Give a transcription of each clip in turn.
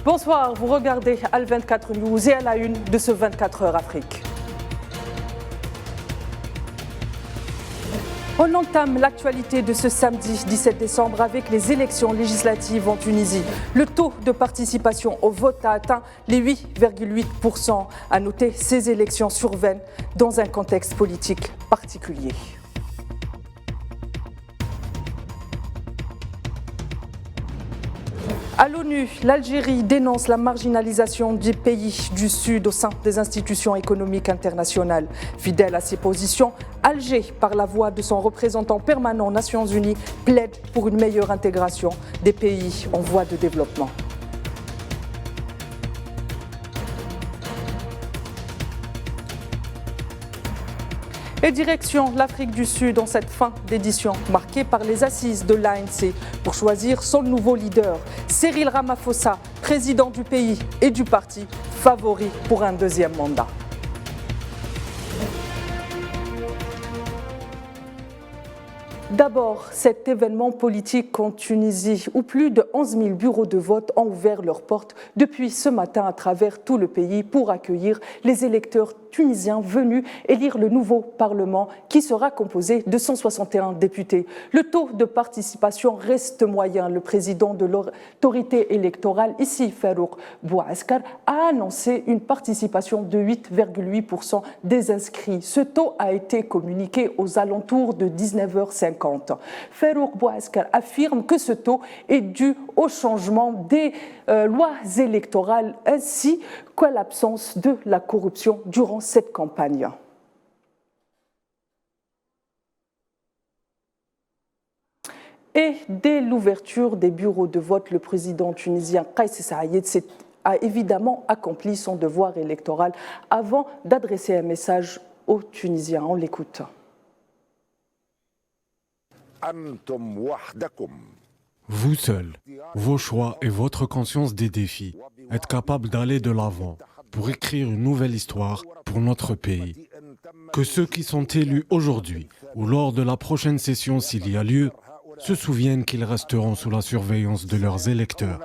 Bonsoir, vous regardez Al 24 News et à la une de ce 24 heures Afrique. On entame l'actualité de ce samedi 17 décembre avec les élections législatives en Tunisie. Le taux de participation au vote a atteint les 8,8%. À noter, ces élections surviennent dans un contexte politique particulier. À l'ONU, l'Algérie dénonce la marginalisation des pays du Sud au sein des institutions économiques internationales. Fidèle à ses positions, Alger, par la voix de son représentant permanent aux Nations Unies, plaide pour une meilleure intégration des pays en voie de développement. Et direction l'Afrique du Sud en cette fin d'édition marquée par les assises de l'ANC pour choisir son nouveau leader. Cyril Ramaphosa, président du pays et du parti, favori pour un deuxième mandat. D'abord, cet événement politique en Tunisie, où plus de 11 000 bureaux de vote ont ouvert leurs portes depuis ce matin à travers tout le pays pour accueillir les électeurs tunisiens venus élire le nouveau Parlement qui sera composé de 161 députés. Le taux de participation reste moyen. Le président de l'autorité électorale, ici Farouk Bouaskar, a annoncé une participation de 8,8% des inscrits. Ce taux a été communiqué aux alentours de 19h50. Farouk Bouaskar affirme que ce taux est dû au changement des lois électorales ainsi qu'à l'absence de la corruption durant cette campagne. Et dès l'ouverture des bureaux de vote, le président tunisien Kais Saïed a évidemment accompli son devoir électoral avant d'adresser un message aux Tunisiens. On l'écoute. Vous seul, vos choix et votre conscience des défis, êtes capable d'aller de l'avant pour écrire une nouvelle histoire pour notre pays. Que ceux qui sont élus aujourd'hui ou lors de la prochaine session s'il y a lieu, se souviennent qu'ils resteront sous la surveillance de leurs électeurs.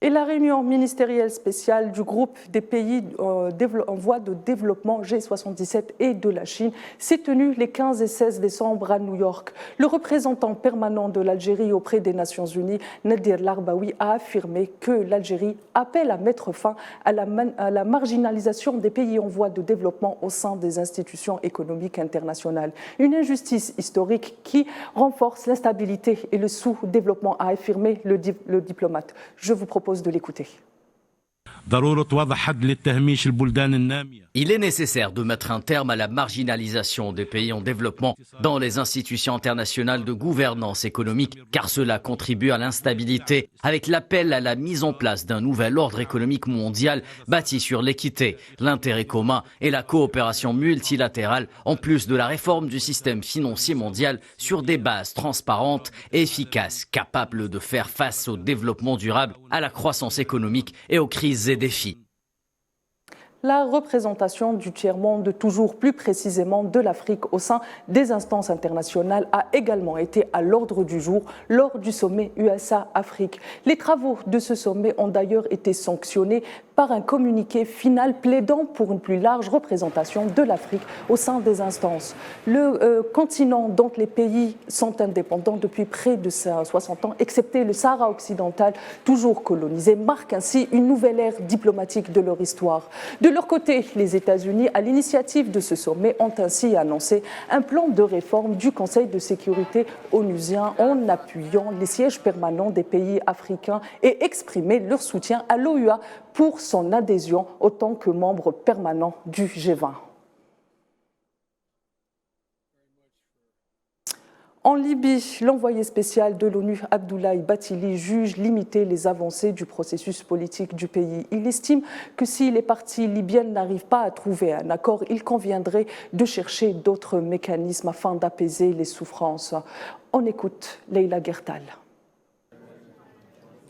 Et la réunion ministérielle spéciale du groupe des pays en voie de développement G77 et de la Chine s'est tenue les 15 et 16 décembre à New York. Le représentant permanent de l'Algérie auprès des Nations Unies, Nadir Larbaoui, a affirmé que l'Algérie appelle à mettre fin à la marginalisation des pays en voie de développement au sein des institutions économiques internationales. Une injustice historique qui renforce l'instabilité et le sous-développement, a affirmé le diplomate. Je vous propose de l'écouter. Il est nécessaire de mettre un terme à la marginalisation des pays en développement dans les institutions internationales de gouvernance économique, car cela contribue à l'instabilité, avec l'appel à la mise en place d'un nouvel ordre économique mondial bâti sur l'équité, l'intérêt commun et la coopération multilatérale, en plus de la réforme du système financier mondial sur des bases transparentes et efficaces, capables de faire face au développement durable, à la croissance économique et aux crises et défis. La représentation du tiers-monde, toujours plus précisément de l'Afrique au sein des instances internationales, a également été à l'ordre du jour lors du sommet USA-Afrique. Les travaux de ce sommet ont d'ailleurs été sanctionnés par un communiqué final plaidant pour une plus large représentation de l'Afrique au sein des instances. Le continent dont les pays sont indépendants depuis près de 60 ans, excepté le Sahara occidental, toujours colonisé, marque ainsi une nouvelle ère diplomatique de leur histoire. De leur côté, les États-Unis, à l'initiative de ce sommet, ont ainsi annoncé un plan de réforme du Conseil de sécurité onusien en appuyant les sièges permanents des pays africains et exprimé leur soutien à l'OUA pour son adhésion en tant que membre permanent du G20. En Libye, l'envoyé spécial de l'ONU, Abdoulaye Bathily, juge limiter les avancées du processus politique du pays. Il estime que si les parties libyennes n'arrivent pas à trouver un accord, il conviendrait de chercher d'autres mécanismes afin d'apaiser les souffrances. On écoute Leïla Gertal.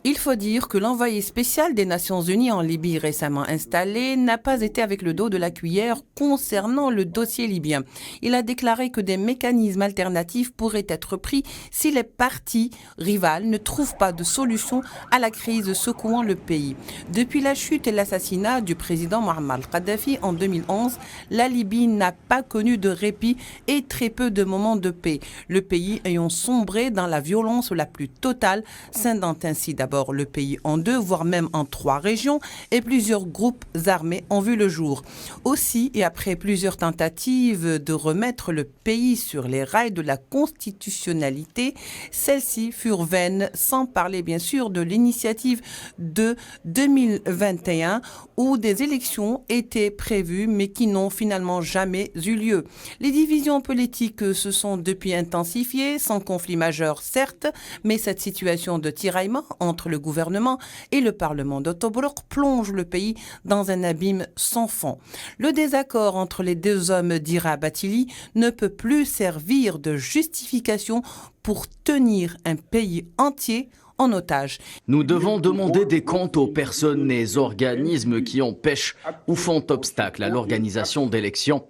Il faut dire que l'envoyé spécial des Nations Unies en Libye récemment installé n'a pas été avec le dos de la cuillère concernant le dossier libyen. Il a déclaré que des mécanismes alternatifs pourraient être pris si les parties rivales ne trouvent pas de solution à la crise secouant le pays. Depuis la chute et l'assassinat du président Muammar Kadhafi en 2011, la Libye n'a pas connu de répit et très peu de moments de paix. Le pays ayant sombré dans la violence la plus totale, scindant ainsi d'abord le pays en 2, voire même en 3 régions, et plusieurs groupes armés ont vu le jour. Aussi, et après plusieurs tentatives de remettre le pays sur les rails de la constitutionnalité, celles-ci furent vaines, sans parler bien sûr de l'initiative de 2021 où des élections étaient prévues mais qui n'ont finalement jamais eu lieu. Les divisions politiques se sont depuis intensifiées, sans conflit majeur certes, mais cette situation de tiraillement entre le gouvernement et le Parlement de Tobruk plonge le pays dans un abîme sans fond. Le désaccord entre les deux hommes d'Ira Bathily ne peut plus servir de justification pour tenir un pays entier en otage. Nous devons demander des comptes aux personnes et organismes qui empêchent ou font obstacle à l'organisation d'élections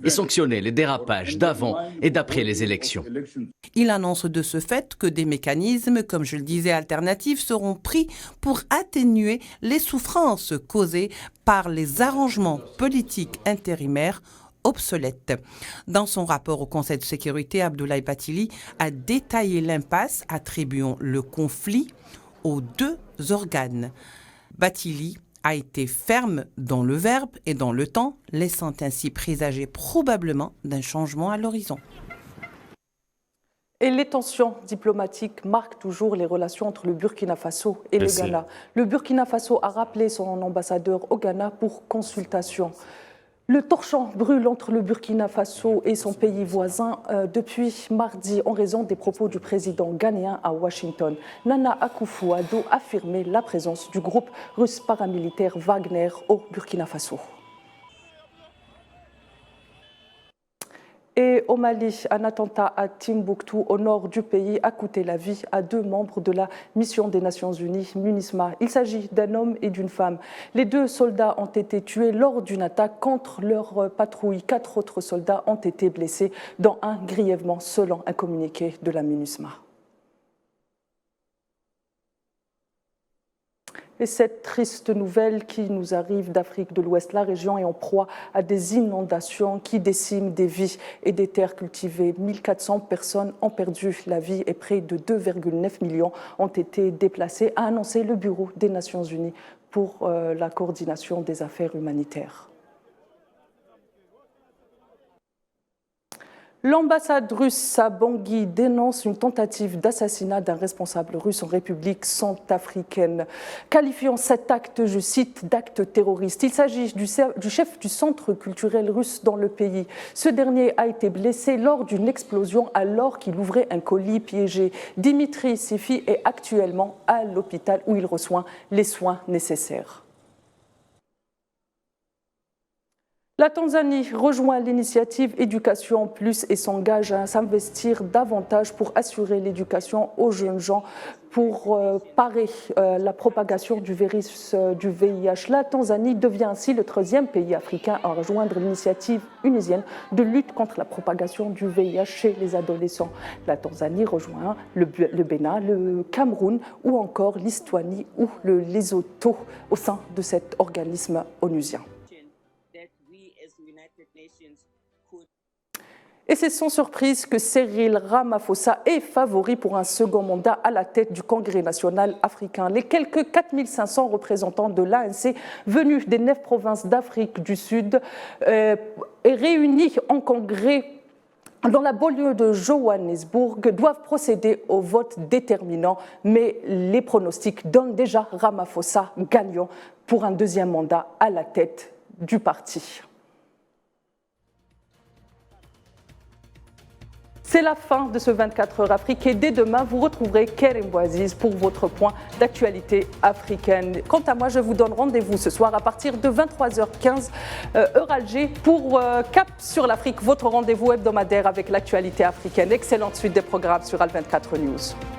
et sanctionner les dérapages d'avant et d'après les élections. Il annonce de ce fait que des mécanismes, comme je le disais, alternatifs seront pris pour atténuer les souffrances causées par les arrangements politiques intérimaires obsolète. Dans son rapport au Conseil de sécurité, Abdoulaye Bathily a détaillé l'impasse attribuant le conflit aux deux organes. Bathily a été ferme dans le verbe et dans le temps, laissant ainsi présager probablement d'un changement à l'horizon. Et les tensions diplomatiques marquent toujours les relations entre le Burkina Faso et le Ghana. Le Burkina Faso a rappelé son ambassadeur au Ghana pour consultation. Le torchon brûle entre le Burkina Faso et son pays voisin depuis mardi en raison des propos du président ghanéen à Washington. Nana Akufo-Addo a affirmé la présence du groupe russe paramilitaire Wagner au Burkina Faso. Et au Mali, un attentat à Timbuktu, au nord du pays, a coûté la vie à 2 membres de la mission des Nations Unies, MINUSMA. Il s'agit d'un homme et d'une femme. Les 2 soldats ont été tués lors d'une attaque contre leur patrouille. 4 autres soldats ont été blessés, dont un grièvement, selon un communiqué de la MINUSMA. Et cette triste nouvelle qui nous arrive d'Afrique de l'Ouest, la région est en proie à des inondations qui déciment des vies et des terres cultivées. 1400 personnes ont perdu la vie et près de 2,9 millions ont été déplacées, a annoncé le Bureau des Nations Unies pour la coordination des affaires humanitaires. L'ambassade russe à Bangui dénonce une tentative d'assassinat d'un responsable russe en République centrafricaine, qualifiant cet acte, je cite, d'acte terroriste. Il s'agit du chef du centre culturel russe dans le pays. Ce dernier a été blessé lors d'une explosion alors qu'il ouvrait un colis piégé. Dimitri Sifi est actuellement à l'hôpital où il reçoit les soins nécessaires. La Tanzanie rejoint l'initiative Éducation Plus et s'engage à s'investir davantage pour assurer l'éducation aux jeunes gens pour parer la propagation du virus du VIH. La Tanzanie devient ainsi le 13e pays africain à rejoindre l'initiative unisienne de lutte contre la propagation du VIH chez les adolescents. La Tanzanie rejoint le Bénin, le Cameroun ou encore l'Estonie ou le Lesotho au sein de cet organisme onusien. Et c'est sans surprise que Cyril Ramaphosa est favori pour un second mandat à la tête du Congrès national africain. Les quelques 4500 représentants de l'ANC venus des 9 provinces d'Afrique du Sud réunis en congrès dans la banlieue de Johannesburg doivent procéder au vote déterminant, mais les pronostics donnent déjà Ramaphosa gagnant pour un deuxième mandat à la tête du parti. C'est la fin de ce 24 heures Afrique et dès demain, vous retrouverez Kerem Bouaziz pour votre point d'actualité africaine. Quant à moi, je vous donne rendez-vous ce soir à partir de 23h15 heure Alger pour Cap sur l'Afrique, votre rendez-vous hebdomadaire avec l'actualité africaine. Excellente suite des programmes sur Al24 News.